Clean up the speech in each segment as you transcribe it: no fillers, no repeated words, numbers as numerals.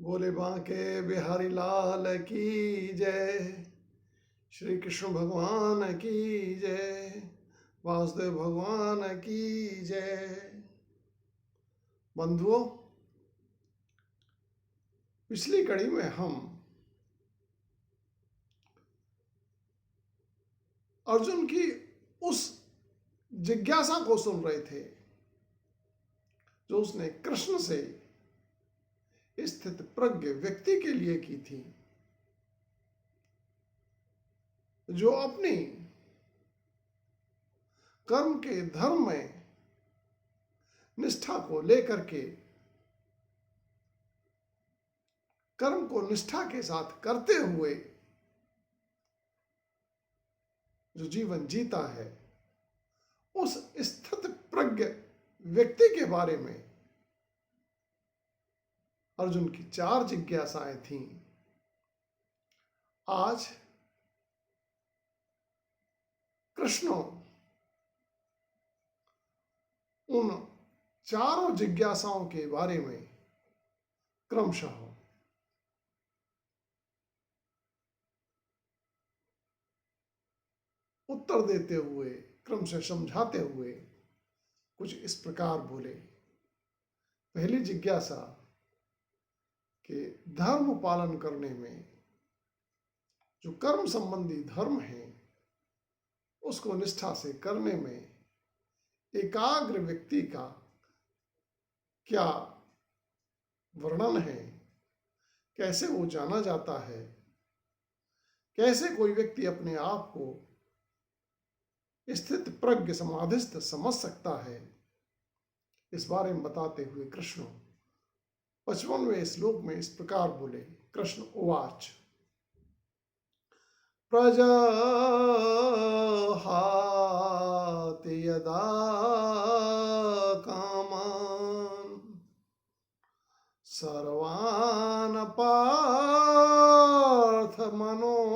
बोले बांके बिहारी लाल की जय। श्री कृष्ण भगवान की जय। वासुदेव भगवान की जय। बंधुओं, पिछली कड़ी में हम अर्जुन की उस जिज्ञासा को सुन रहे थे जो उसने कृष्ण से स्थित प्रज्ञ व्यक्ति के लिए की थी, जो अपनी कर्म के धर्म में निष्ठा को लेकर के कर्म को निष्ठा के साथ करते हुए जो जीवन जीता है, उस स्थित प्रज्ञ व्यक्ति के बारे में अर्जुन की 4 जिज्ञासाएं थीं। आज कृष्ण उन चारों जिज्ञासाओं के बारे में क्रमशः उत्तर देते हुए, क्रमशः समझाते हुए कुछ इस प्रकार बोले। पहली जिज्ञासा कि धर्म पालन करने में, जो कर्म संबंधी धर्म है, उसको निष्ठा से करने में एकाग्र व्यक्ति का क्या वर्णन है, कैसे वो जाना जाता है, कैसे कोई व्यक्ति अपने आप को स्थित प्रज्ञ समाधिस्थ समझ सकता है, इस बारे में बताते हुए कृष्ण 55वें श्लोक में इस प्रकार बोले। कृष्ण उवाच प्रजाहाति यदा कामान् सर्वान् पार्थ मनोगतान्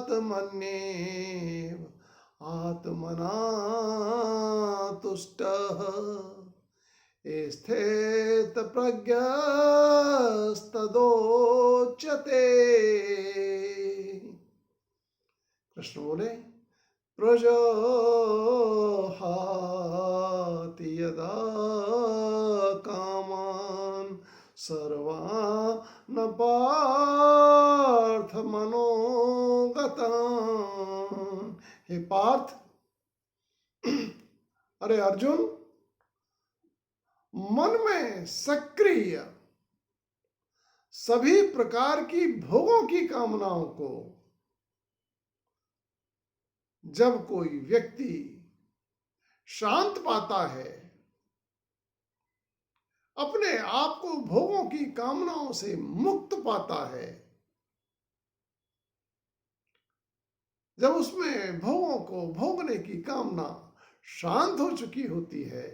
आत्मन्येव आत्मना तुष्टः स्थित प्रज्ञस्तदोच्यते। कृष्ण बोले, प्रजहाति यदा कामान् सर्वान् पार्थ मनोगतान्। हे पार्थ, अरे अर्जुन, मन में सक्रिय सभी प्रकार की भोगों की कामनाओं को जब कोई व्यक्ति शांत पाता है, अपने आप को भोगों की कामनाओं से मुक्त पाता है, जब उसमें भोगों को भोगने की कामना शांत हो चुकी होती है,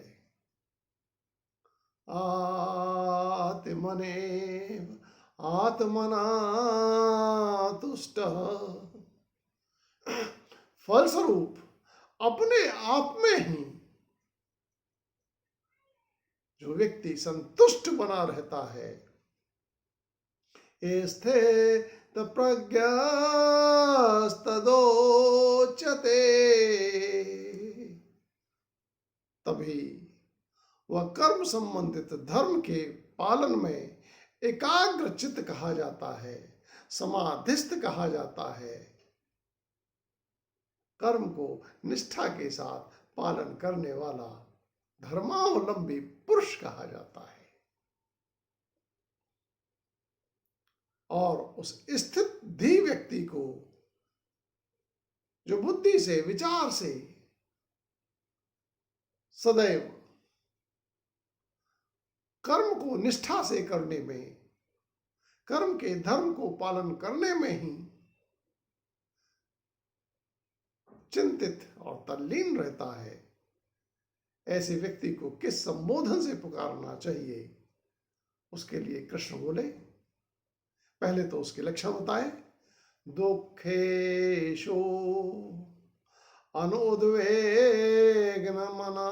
आत्मनेव आत्मना तुष्टः, फलस्वरूप अपने आप में ही जो व्यक्ति संतुष्ट बना रहता है, स्थित प्रज्ञस्तदोच्यते, तभी वह कर्म संबंधित धर्म के पालन में एकाग्र चित्त कहा जाता है, समाधिस्थ कहा जाता है, कर्म को निष्ठा के साथ पालन करने वाला धर्मावलंबी पुरुष कहा जाता है। और उस स्थित धी व्यक्ति को, जो बुद्धि से, विचार से सदैव कर्म को निष्ठा से करने में, कर्म के धर्म को पालन करने में ही चिंतित और तल्लीन रहता है, ऐसे व्यक्ति को किस संबोधन से पुकारना चाहिए, उसके लिए कृष्ण बोले। पहले तो उसके लक्षण बताए। दुखेशो अनुद्वेग्न मना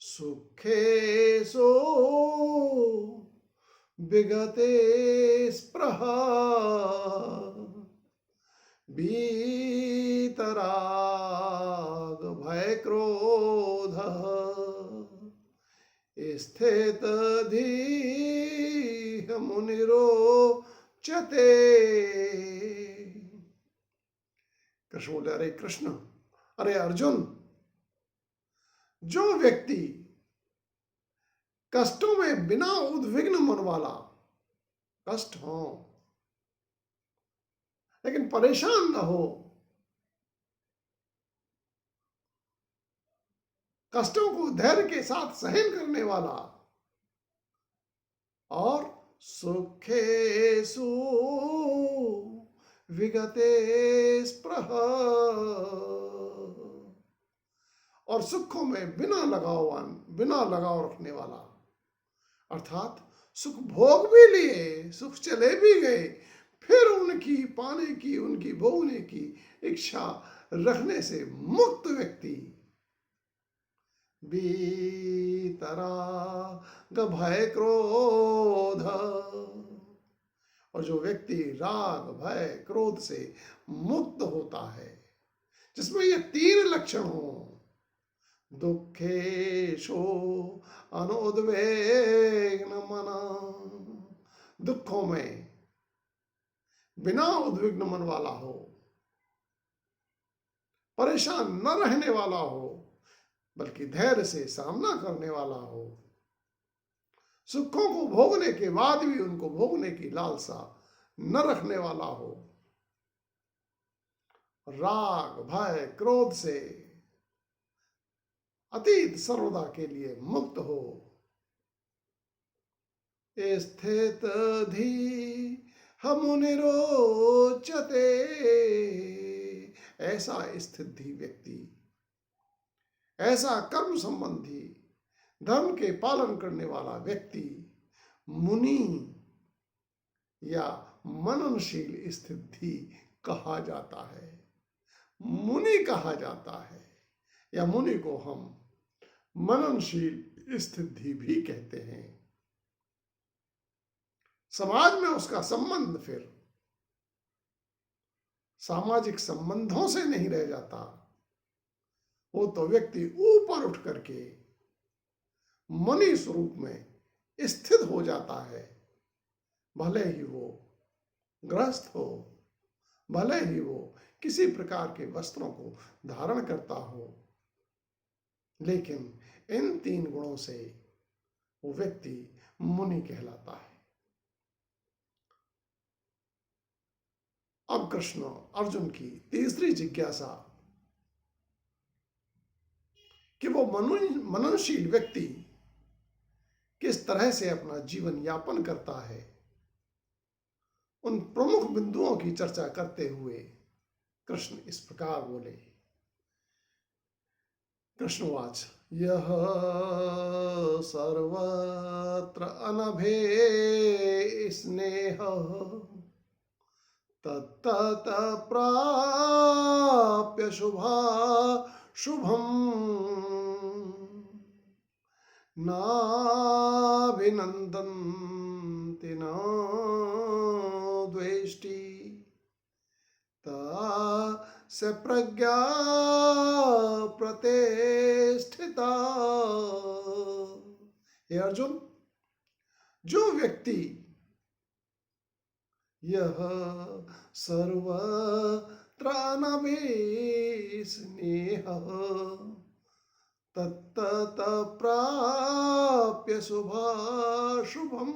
सुखेषु विगते स्पृहा वीतराग भय क्रोध स्थित धीः मुनिरोचते। कृष्ण बोले, अरे कृष्ण, अरे अर्जुन, जो व्यक्ति कष्टों में बिना उद्विग्न मन वाला, कष्ट हो लेकिन परेशान न हो, कष्टों को धैर्य के साथ सहन करने वाला और सुखेषु विगते स्पृहा, और सुखों में बिना लगाव रखने वाला, अर्थात सुख भोग भी लिए, सुख चले भी गए, फिर उनकी पाने की, उनकी भोगने की इच्छा रखने से मुक्त व्यक्ति, वीतराग भय क्रोध, और जो व्यक्ति राग भय क्रोध से मुक्त होता है, जिसमें ये तीन लक्षण हो, दुखेषु अनुद्वेग्न मना, दुखों में बिना उद्विग्न मन वाला हो, परेशान न रहने वाला हो, बल्कि धैर्य से सामना करने वाला हो, सुखों को भोगने के बाद भी उनको भोगने की लालसा न रखने वाला हो, राग भय क्रोध से अतीत सर्वदा के लिए मुक्त हो, स्थित धीः मुनिरोचते, ऐसा स्थित धी व्यक्ति, ऐसा कर्म संबंधी धर्म के पालन करने वाला व्यक्ति मुनि या मननशील स्थिति कहा जाता है, मुनि कहा जाता है, या मुनि को हम मननशील स्थिति भी कहते हैं। समाज में उसका संबंध फिर सामाजिक संबंधों से नहीं रह जाता, वो तो व्यक्ति ऊपर उठ करके मनी स्वरूप में स्थित हो जाता है, भले ही वो गृहस्थ हो, भले ही वो किसी प्रकार के वस्त्रों को धारण करता हो, लेकिन इन तीन गुणों से वो व्यक्ति मुनि कहलाता है। अब कृष्ण अर्जुन की तीसरी जिज्ञासा कि वो मननशील व्यक्ति किस तरह से अपना जीवन यापन करता है, उन प्रमुख बिंदुओं की चर्चा करते हुए कृष्ण इस प्रकार बोले। कृष्णवाच, यह सर्वत्र अनभे स्नेह तत्तत प्राप्य शुभा शुभम नाभिनन्दन्ति न द्वेष्टि तस्य प्रज्ञा प्रतिष्ठिता। हे अर्जुन, जो व्यक्ति यह सर्वत्र अनभे स्नेह तत्तत प्राप्य शुभाशुभम,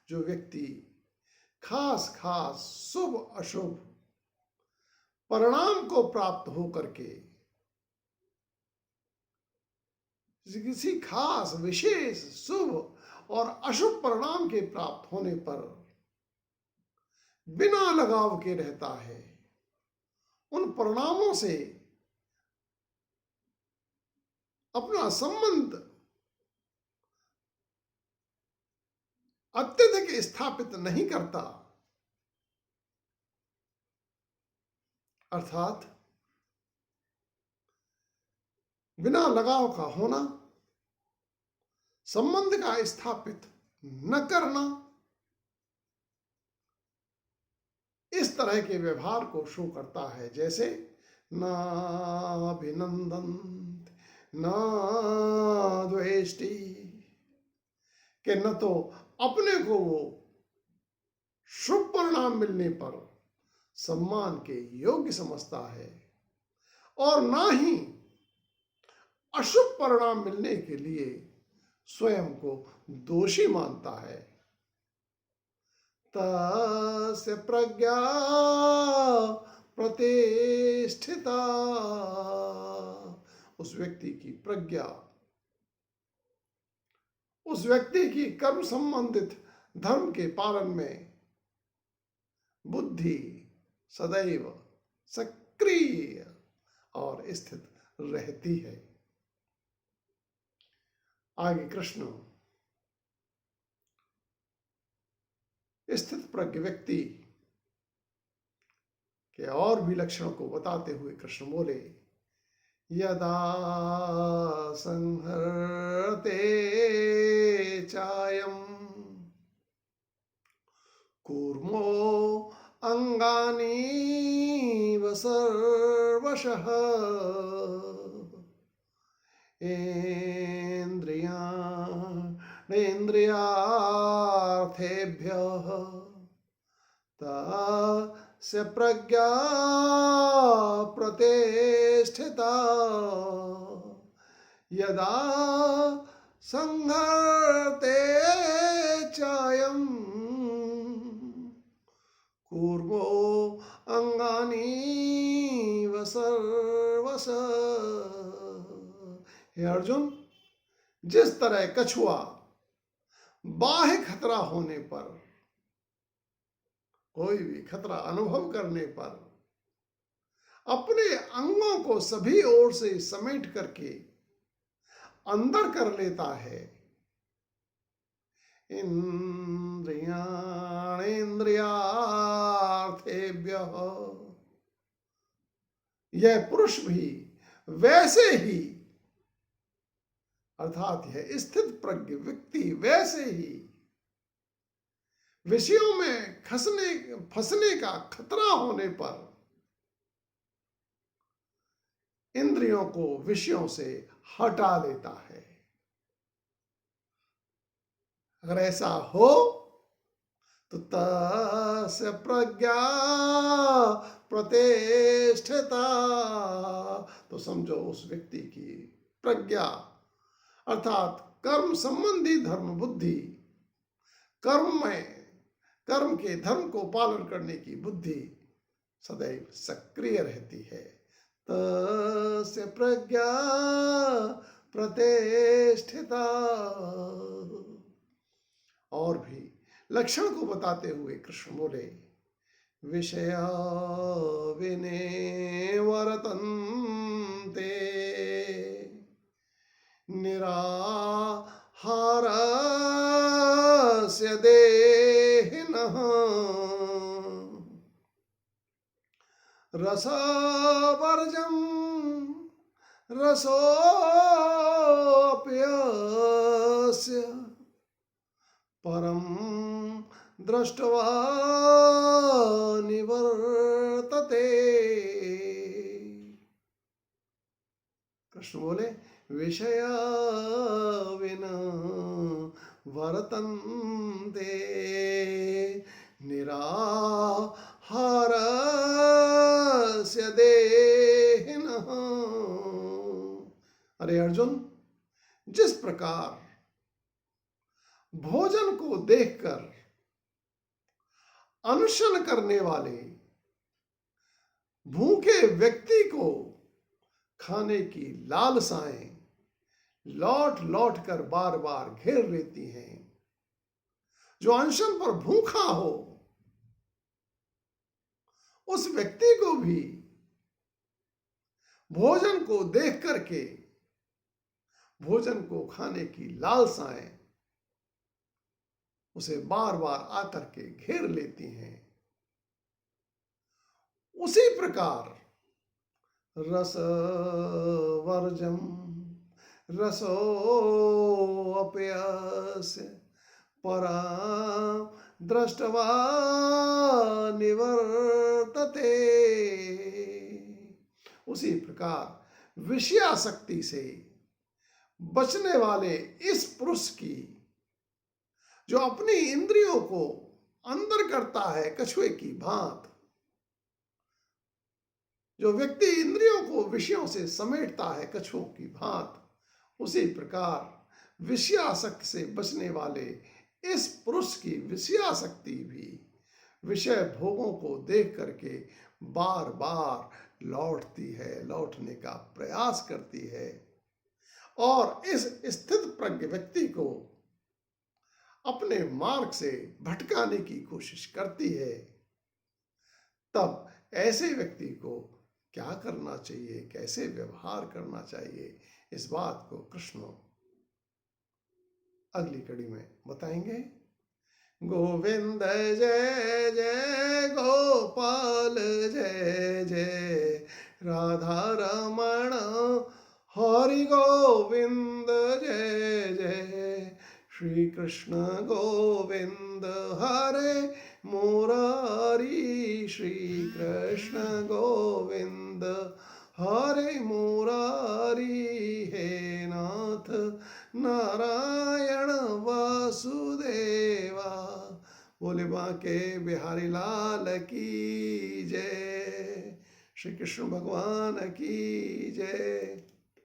जो व्यक्ति खास खास शुभ अशुभ परिणाम को प्राप्त हो करके किसी खास विशेष शुभ और अशुभ परिणाम के प्राप्त होने पर बिना लगाव के रहता है, उन परिणामों से अपना संबंध अत्यधिक स्थापित नहीं करता, अर्थात बिना लगाव का होना, संबंध का स्थापित न करना, इस तरह के व्यवहार को शो करता है। जैसे नाभिनंदन न द्वेष्टि, कि न तो अपने को वो शुभ परिणाम मिलने पर सम्मान के योग्य समझता है और ना ही अशुभ परिणाम मिलने के लिए स्वयं को दोषी मानता है। तस्य प्रज्ञा प्रतिष्ठिता, उस व्यक्ति की प्रज्ञा, उस व्यक्ति की कर्म संबंधित धर्म के पालन में बुद्धि सदैव सक्रिय और स्थित रहती है। आगे कृष्ण स्थित प्रज्ञ व्यक्ति के और भी लक्षणों को बताते हुए कृष्ण बोले, यदा संहरते चायम कूर्मो अंगानि सर्वशः इन्द्रियार्थेभ्यः तस्य प्रज्ञा प्रतिष्ठिता, यदा संहरते चायं कूर्मो अंगानि सर्वशः। हे अर्जुन, जिस तरह कछुआ बाह्य खतरा होने पर, कोई भी खतरा अनुभव करने पर अपने अंगों को सभी ओर से समेट करके अंदर कर लेता है, इंद्रियार्थेभ्यः, यह पुरुष भी वैसे ही, अर्थात यह स्थित प्रज्ञ व्यक्ति वैसे ही विषयों में फंसने का खतरा होने पर इंद्रियों को विषयों से हटा देता है। अगर ऐसा हो तो तस्य प्रज्ञा प्रतिष्ठिता, तो समझो उस व्यक्ति की प्रज्ञा अर्थात कर्म संबंधी धर्म बुद्धि, कर्म के धर्म को पालन करने की बुद्धि सदैव सक्रिय रहती है। तस्य प्रज्ञा प्रतिष्ठिता। और भी लक्षण को बताते हुए कृष्ण बोले, विषया विने वर्तन्ते निराहारस्य देहिनः रसवर्जं रसोऽप्यस्य परं दृष्ट्वा निवर्तते। कृष्ण बोले, विषया विना वर्तन्ते निराहारस्य देहिनः। अरे अर्जुन, जिस प्रकार भोजन को देखकर अनशन करने वाले भूखे व्यक्ति को खाने की लालसाएं लौट लौट कर बार बार घेर लेती हैं, जो अनशन पर भूखा हो उस व्यक्ति को भी भोजन को देख करके भोजन को खाने की लालसाएं उसे बार बार आकर के घेर लेती हैं। उसी प्रकार रसवर्जम रसोऽप्यस्य परा दृष्ट्वा निवर्तते। उसी प्रकार विषयासक्ति से बचने वाले इस पुरुष की, जो अपनी इंद्रियों को अंदर करता है कछुए की भांत, जो व्यक्ति इंद्रियों को विषयों से समेटता है कछुओं की भांत, उसी प्रकार विषयासक्ति से बचने वाले इस पुरुष की विषयासक्ति भी विषय भोगों को देख करके बार बार लौटती है, लौटने का प्रयास करती है और इस स्थित प्रज्ञ व्यक्ति को अपने मार्ग से भटकाने की कोशिश करती है। तब ऐसे व्यक्ति को क्या करना चाहिए, कैसे व्यवहार करना चाहिए, इस बात को कृष्ण अगली कड़ी में बताएंगे। गोविंद जय जय गोपाल जय जय राधा रमण हरि गोविंद जय जय श्री कृष्ण गोविंद हरे मुरारी श्री कृष्ण गोविंद हरे मुरारी हे नाथ नारायण वासुदेवा। बोले बांके बिहारी लाल की जय, श्री कृष्ण भगवान की जय।